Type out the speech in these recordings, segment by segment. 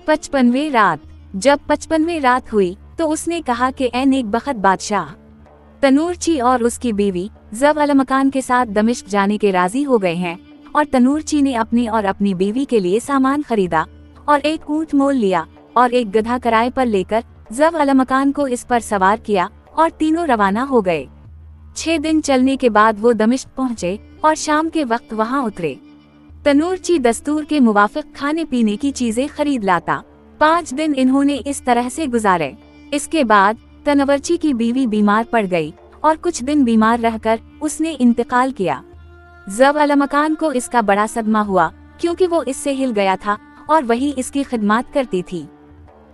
55वीं रात। जब 55वीं रात हुई तो उसने कहा कि ऐ नेक बख्त बादशाह, तनूरची और उसकी बीवी ज़व अलमकान के साथ दमिश्क जाने के राजी हो गए हैं। और तनूरची ने अपनी और अपनी बीवी के लिए सामान खरीदा और एक ऊंट मोल लिया और एक गधा किराए पर लेकर ज़व अलमकान को इस पर सवार किया और तीनों रवाना हो गए। 6 दिन चलने के बाद वो दमिश्क पहुँचे और शाम के वक्त वहाँ उतरे। तनूरची दस्तूर के मुवाफिक खाने पीने की चीजें खरीद लाता। 5 दिन इन्होंने इस तरह से गुजारे। इसके बाद तनवर्ची की बीवी बीमार पड़ गई और कुछ दिन बीमार रहकर उसने इंतकाल किया। ज़व अलमकान को इसका बड़ा सदमा हुआ क्योंकि वो इससे हिल गया था और वही इसकी खिदमत करती थी।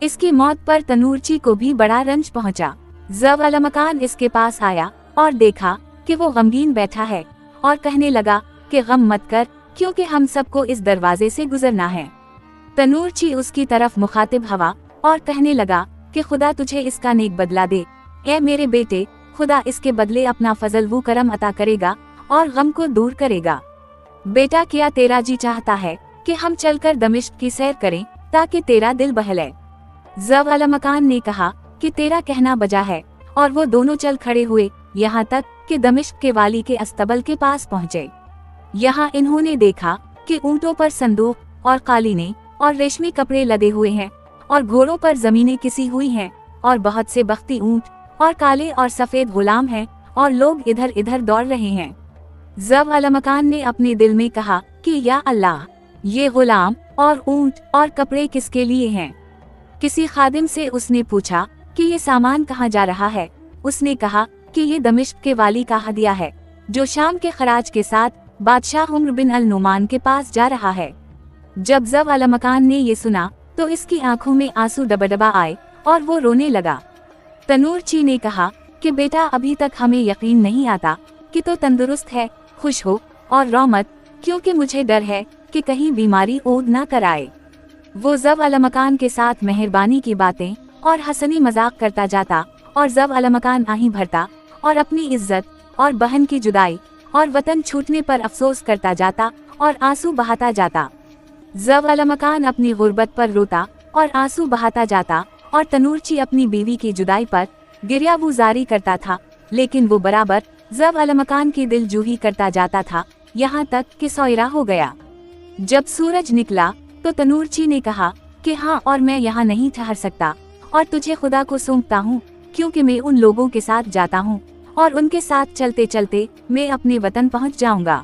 इसकी मौत पर तनूरची को भी बड़ा रंज पहुंचा। ज़व अलमकान इसके पास आया और देखा कि वो गमगीन बैठा है और कहने लगा कि गम मत कर, क्योंकि हम सबको इस दरवाजे से गुजरना है। तनूरची उसकी तरफ मुखातिब हवा और कहने लगा कि खुदा तुझे इसका नेक बदला दे। ऐ मेरे बेटे, खुदा इसके बदले अपना फजल वो करम अता करेगा और गम को दूर करेगा। बेटा, क्या तेरा जी चाहता है कि हम चलकर दमिश्क की सैर करें ताकि तेरा दिल बहले? ज़व अलमकान ने कहा कि तेरा कहना बजा है, और वो दोनों चल खड़े हुए यहाँ तक कि दमिश्क के वाली के अस्तबल के पास पहुँचे। यहाँ इन्होंने देखा कि ऊँटों पर संदूक और कालीने और रेशमी कपड़े लदे हुए हैं और घोड़ों पर जमीनें किसी हुई हैं और बहुत से बख्ती ऊँट और काले और सफेद गुलाम हैं और लोग इधर इधर दौड़ रहे हैं। ज़व अलमकान ने अपने दिल में कहा कि या अल्लाह, ये गुलाम और ऊँट और कपड़े किसके लिए हैं? किसी खादिम से उसने पूछा कि ये सामान कहाँ जा रहा है। उसने कहा कि ये दमिश्क के वाली का हदिया है जो शाम के खराज के साथ बादशाह उम्र बिन अल नुमान के पास जा रहा है। जब ज़व अलमकान ने ये सुना तो इसकी आंखों में आंसू डबडबा आए और वो रोने लगा। तनूरची ने कहा कि बेटा, अभी तक हमें यकीन नहीं आता कि तो तंदुरुस्त है, खुश हो और रो मत, क्योंकि मुझे डर है कि कहीं बीमारी ओढ़ ना कराए। वो ज़व अलमकान के साथ मेहरबानी की बातें और हंसनी मजाक करता जाता और ज़व अलमकान आही भरता और अपनी इज्जत और बहन की जुदाई और वतन छूटने पर अफसोस करता जाता और आंसू बहाता जाता। ज़व अलमकान अपनी गुर्बत पर रोता और आंसू बहाता जाता और तनूरची अपनी बीवी की जुदाई पर गिरियावुजारी करता था, लेकिन वो बराबर ज़व अलमकान की दिलजूही करता जाता था, यहाँ तक कि सोयरा हो गया। जब सूरज निकला तो तनूरची ने कहा कि हाँ, और मैं यहाँ नहीं ठहर सकता और तुझे खुदा को सौंपता हूँ, क्योंकि मैं उन लोगों के साथ जाता हूँ और उनके साथ चलते चलते मैं अपने वतन पहुँच जाऊँगा।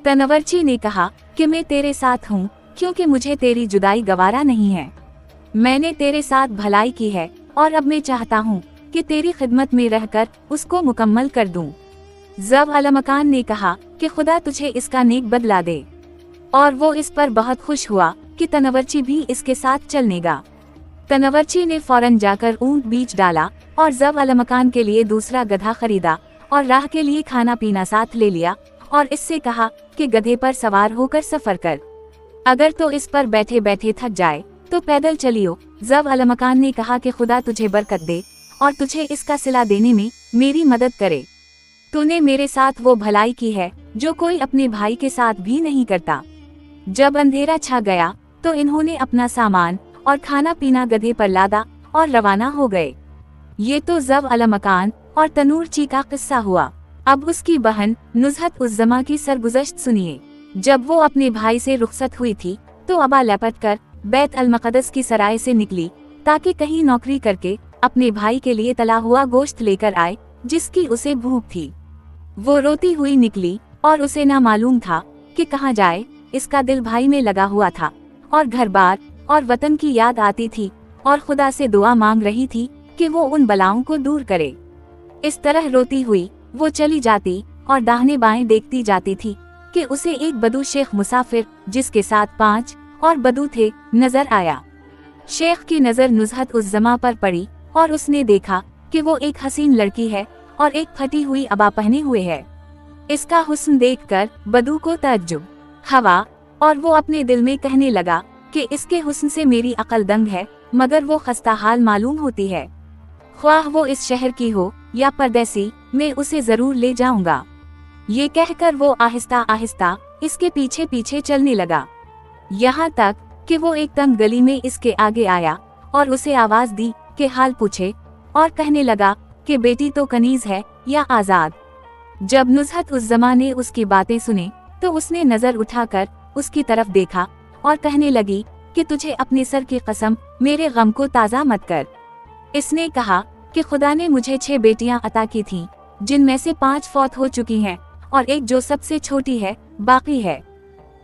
तनवर्ची ने कहा कि मैं तेरे साथ हूँ, क्योंकि मुझे तेरी जुदाई गवारा नहीं है। मैंने तेरे साथ भलाई की है और अब मैं चाहता हूँ कि तेरी खिदमत में रहकर उसको मुकम्मल कर दूँ। ज़व अलमकान ने कहा कि खुदा तुझे इसका नेक बदला दे, और वो इस पर बहुत खुश हुआ कि तनवर्ची भी इसके साथ चलनेगा। तनवर्ची ने फौरन जाकर ऊँट बीच डाला और ज़व अलमकान के लिए दूसरा गधा खरीदा और राह के लिए खाना पीना साथ ले लिया और इससे कहा कि गधे पर सवार होकर सफर कर, अगर तो इस पर बैठे बैठे थक जाए तो पैदल चलियो। ज़व अलमकान ने कहा कि खुदा तुझे बरकत दे और तुझे इसका सिला देने में मेरी मदद करे। तूने मेरे साथ वो भलाई की है जो कोई अपने भाई के साथ भी नहीं करता। जब अंधेरा छा गया तो इन्होंने अपना सामान और खाना पीना गधे पर लादा और रवाना हो गए। ये तो ज़व अलमकान और तनूरची का किस्सा हुआ। अब उसकी बहन नुज़हत उस जमा की सरगुज़श्त सुनिए। जब वो अपने भाई से रुखसत हुई थी तो अबा लपट कर बैत अल मक़दस की सराय से निकली ताकि कहीं नौकरी करके अपने भाई के लिए तला हुआ गोश्त लेकर आए जिसकी उसे भूख थी। वो रोती हुई निकली और उसे ना मालूम था कि कहाँ जाए। इसका दिल भाई में लगा हुआ था और घर बार और वतन की याद आती थी और खुदा से दुआ मांग रही थी कि वो उन बलाओं को दूर करे। इस तरह रोती हुई वो चली जाती और दाहिने बाएं देखती जाती थी कि उसे एक बदू शेख मुसाफिर जिसके साथ 5 और बदू थे नजर आया। शेख की नजर नुज़हत उस जमा पर पड़ी और उसने देखा कि वो एक हसीन लड़की है और एक फटी हुई अबा पहने हुए है। इसका हुस्न देखकर बदू को तअज्जुब हवा और वो अपने दिल में कहने लगा कि इसके हुस्न से मेरी अकल दंग है, मगर वो खस्ता हाल मालूम होती है। ख्वाह वो इस शहर की हो या परदेसी, मैं उसे जरूर ले जाऊंगा। ये कहकर वो आहिस्ता आहिस्ता इसके पीछे पीछे चलने लगा, यहाँ तक कि वो एक तंग गली में इसके आगे आया और उसे आवाज दी कि हाल पूछे, और कहने लगा कि बेटी तो कनीज है या आजाद। जब नुज़हत उस ज़माने उसकी बातें सुने तो उसने नजर उठाकर उसकी तरफ देखा और कहने लगी कि तुझे अपने सर की कसम मेरे गम को ताज़ा मत कर। इसने कहा कि खुदा ने मुझे 6 बेटियां अता की थीं, जिनमें से 5 फौत हो चुकी हैं और एक जो सबसे छोटी है बाकी है।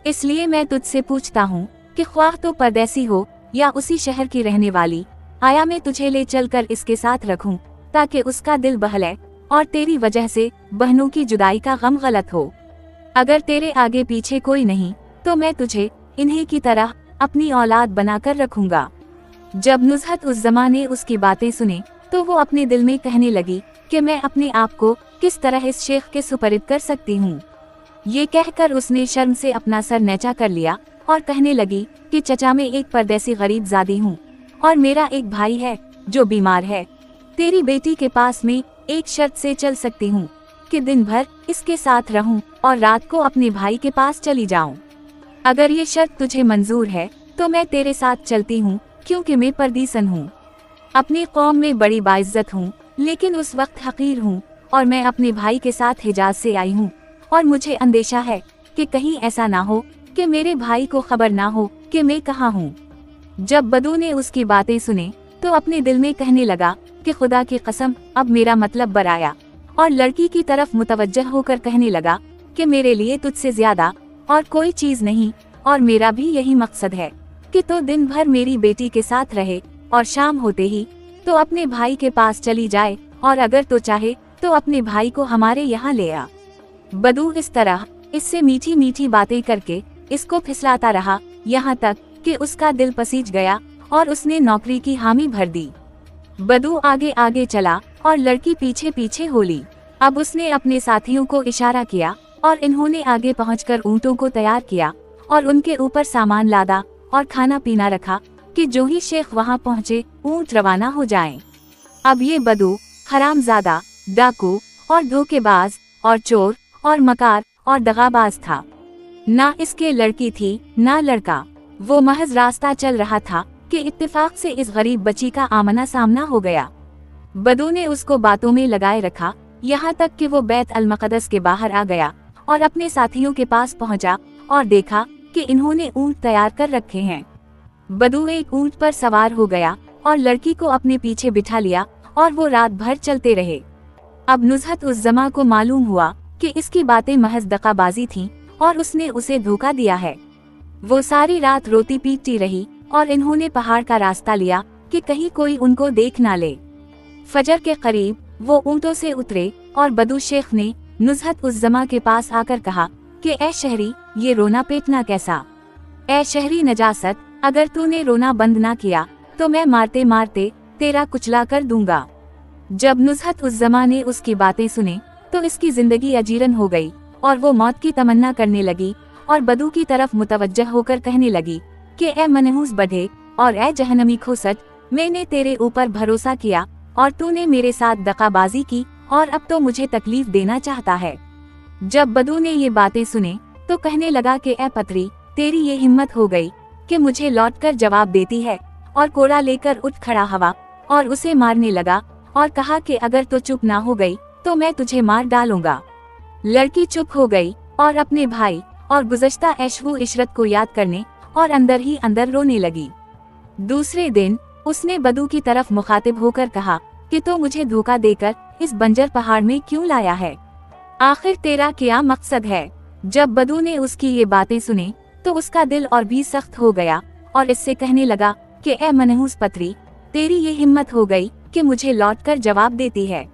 इसलिए मैं तुझसे पूछता हूँ कि ख्वाह तो परदेसी हो या उसी शहर की रहने वाली, आया मैं तुझे ले चलकर इसके साथ रखूं ताकि उसका दिल बहले और तेरी वजह से बहनों की जुदाई का गम गलत हो। अगर तेरे आगे पीछे कोई नहीं तो मैं तुझे इन्हीं की तरह अपनी औलाद बनाकर रखूंगा। जब नुज़हत उस ज़माने उसकी बातें सुने तो वो अपने दिल में कहने लगी कि मैं अपने आप को किस तरह इस शेख के सुपरद कर सकती हूँ। ये कहकर उसने शर्म से अपना सर नीचा कर लिया और कहने लगी कि चचा मैं एक परदेसी गरीब ज़ादी हूँ और मेरा एक भाई है जो बीमार है। तेरी बेटी के पास में एक शर्त से चल सकती हूँ कि दिन भर इसके साथ रहूं और रात को अपने भाई के पास चली जाऊं। अगर ये शर्त तुझे मंजूर है तो मैं तेरे साथ चलती हूँ, क्योंकि मैं परदीसन हूँ, अपनी कौम में बड़ी बाइज्जत हूँ, लेकिन उस वक्त हकीर हूँ और मैं अपने भाई के साथ हिजाज से आई हूँ और मुझे अंदेशा है कि कहीं ऐसा ना हो कि मेरे भाई को खबर ना हो कि मैं कहाँ हूँ। जब बदू ने उसकी बातें सुने तो अपने दिल में कहने लगा कि खुदा की कसम अब मेरा मतलब बराया, और लड़की की तरफ मुतवज्जह होकर कहने लगा कि मेरे लिए तुझसे ज्यादा और कोई चीज नहीं, और मेरा भी यही मकसद है कि तो दिन भर मेरी बेटी के साथ रहे और शाम होते ही तो अपने भाई के पास चली जाए, और अगर तो चाहे तो अपने भाई को हमारे यहाँ ले आ। बदू इस तरह इससे मीठी मीठी बातें करके इसको फिसलाता रहा, यहाँ तक कि उसका दिल पसीज गया और उसने नौकरी की हामी भर दी। बदू आगे आगे चला और लड़की पीछे पीछे हो ली। अब उसने अपने साथियों को इशारा किया और इन्होंने आगे पहुंचकर ऊँटों को तैयार किया और उनके ऊपर सामान लादा और खाना पीना रखा कि जो ही शेख वहां पहुंचे ऊँट रवाना हो जाएं। अब ये बदू हरामजादा, डाकू और धोखेबाज और चोर और मकार और दगाबाज था। ना इसके लड़की थी ना लड़का, वो महज रास्ता चल रहा था कि इत्तेफाक से इस गरीब बच्ची का आमना सामना हो गया। बदू ने उसको बातों में लगाए रखा, यहाँ तक कि वो बैत अल मक़दस के बाहर आ गया और अपने साथियों के पास पहुंचा और देखा कि इन्होंने ऊँट तैयार कर रखे हैं। बदू एक ऊँट पर सवार हो गया और लड़की को अपने पीछे बिठा लिया और वो रात भर चलते रहे। अब नुज़हत उस जमा को मालूम हुआ कि इसकी बातें महज दगाबाजी थीं और उसने उसे धोखा दिया है। वो सारी रात रोती पीटती रही और इन्होंने पहाड़ का रास्ता लिया कि कहीं कोई उनको देख ना ले। फजर के करीब वो ऊँटों से उतरे और बदू शेख ने नुज़हत उस जमा के पास आकर कहा कि ए शहरी, ये रोना पीटना कैसा? ए शहरी नजासत, अगर तूने रोना बंद ना किया तो मैं मारते मारते तेरा कुचला कर दूंगा। जब नुज़हत उस जमा ने उसकी बातें सुने तो इसकी जिंदगी अजीरन हो गई और वो मौत की तमन्ना करने लगी और बदू की तरफ मुतवज्जह होकर कहने लगी कि ए मनहूस बढ़े और ए जहन्नमी खोसट, मैंने तेरे ऊपर भरोसा किया और तूने मेरे साथ दगाबाजी की और अब तो मुझे तकलीफ देना चाहता है। जब बदू ने ये बातें सुने तो कहने लगा कि ए पतरी, तेरी ये हिम्मत हो गई कि मुझे लौटकर जवाब देती है, और कोड़ा लेकर उठ खड़ा हवा और उसे मारने लगा और कहा कि अगर तो चुप ना हो गई तो मैं तुझे मार डालूंगा। लड़की चुप हो गई और अपने भाई और गुज़श्ता ऐशवो इशरत को याद करने और अंदर ही अंदर रोने लगी। दूसरे दिन उसने बदू की तरफ मुखातिब होकर कहा कि तो मुझे धोखा देकर इस बंजर पहाड़ में क्यों लाया है? आखिर तेरा क्या मकसद है? जब बदू ने उसकी ये बातें सुने तो उसका दिल और भी सख्त हो गया और इससे कहने लगा कि ए मनहूस पतरी, तेरी ये हिम्मत हो गई कि मुझे लौटकर जवाब देती है।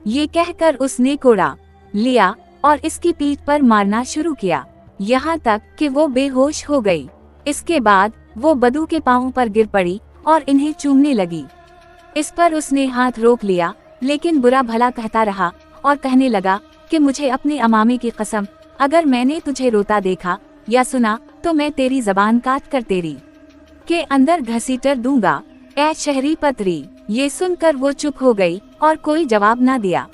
ये कहकर उसने कोड़ा लिया और इसकी पीठ पर मारना शुरू किया, यहाँ तक कि वो बेहोश हो गई। इसके बाद वो बदू के पांवों पर गिर पड़ी और इन्हें चूमने लगी। इस पर उसने हाथ रोक लिया, लेकिन बुरा भला कहता रहा और कहने लगा कि मुझे अपने अमामे की कसम, अगर मैंने तुझे रोता देखा या सुना तो मैं तेरी जबान काट कर तेरी के अंदर घसीटर दूंगा। ए शहरी पतरी। ये सुनकर वो चुप हो गई और कोई जवाब ना दिया।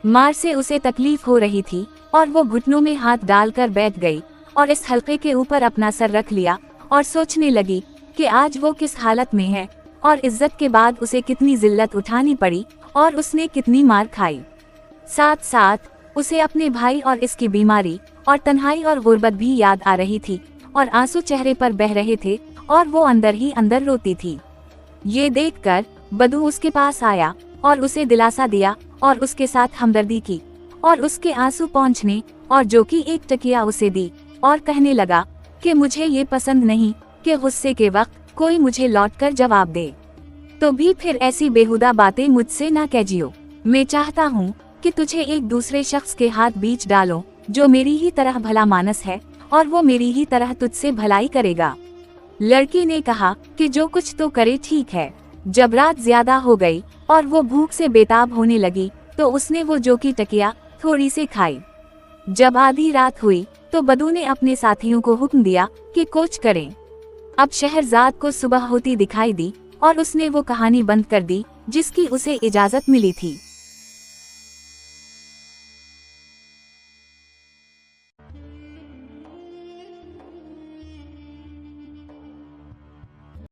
मार से उसे तकलीफ हो रही थी और वो घुटनों में हाथ डालकर बैठ गई और इस हल्के के ऊपर अपना सर रख लिया और सोचने लगी कि आज वो किस हालत में है और इज्जत के बाद उसे कितनी जिल्लत उठानी पड़ी और उसने कितनी मार खाई। साथ साथ उसे अपने भाई और इसकी बीमारी और तन्हाई और गुर्बत भी याद आ रही थी और आंसू चेहरे पर बह रहे थे और वो अंदर ही अंदर रोती थी। ये देखकर बदू उसके पास आया और उसे दिलासा दिया और उसके साथ हमदर्दी की और उसके आंसू पोंछने और जो कि एक तकिया उसे दी और कहने लगा कि मुझे ये पसंद नहीं कि गुस्से के वक्त कोई मुझे लौटकर जवाब दे। तो भी फिर ऐसी बेहुदा बातें मुझसे ना कीजियो। मैं चाहता हूँ कि तुझे एक दूसरे शख्स के हाथ बीच डालो जो मेरी ही तरह भला मानस है और वो मेरी ही तरह तुझसे भलाई करेगा। लड़की ने कहा कि जो कुछ तो करे ठीक है। जब रात ज्यादा हो गई और वो भूख से बेताब होने लगी तो उसने वो जो की तकिया थोड़ी से खाई। जब आधी रात हुई तो बदू ने अपने साथियों को हुक्म दिया कि कूच करें। अब शहरजाद को सुबह होती दिखाई दी और उसने वो कहानी बंद कर दी जिसकी उसे इजाजत मिली थी।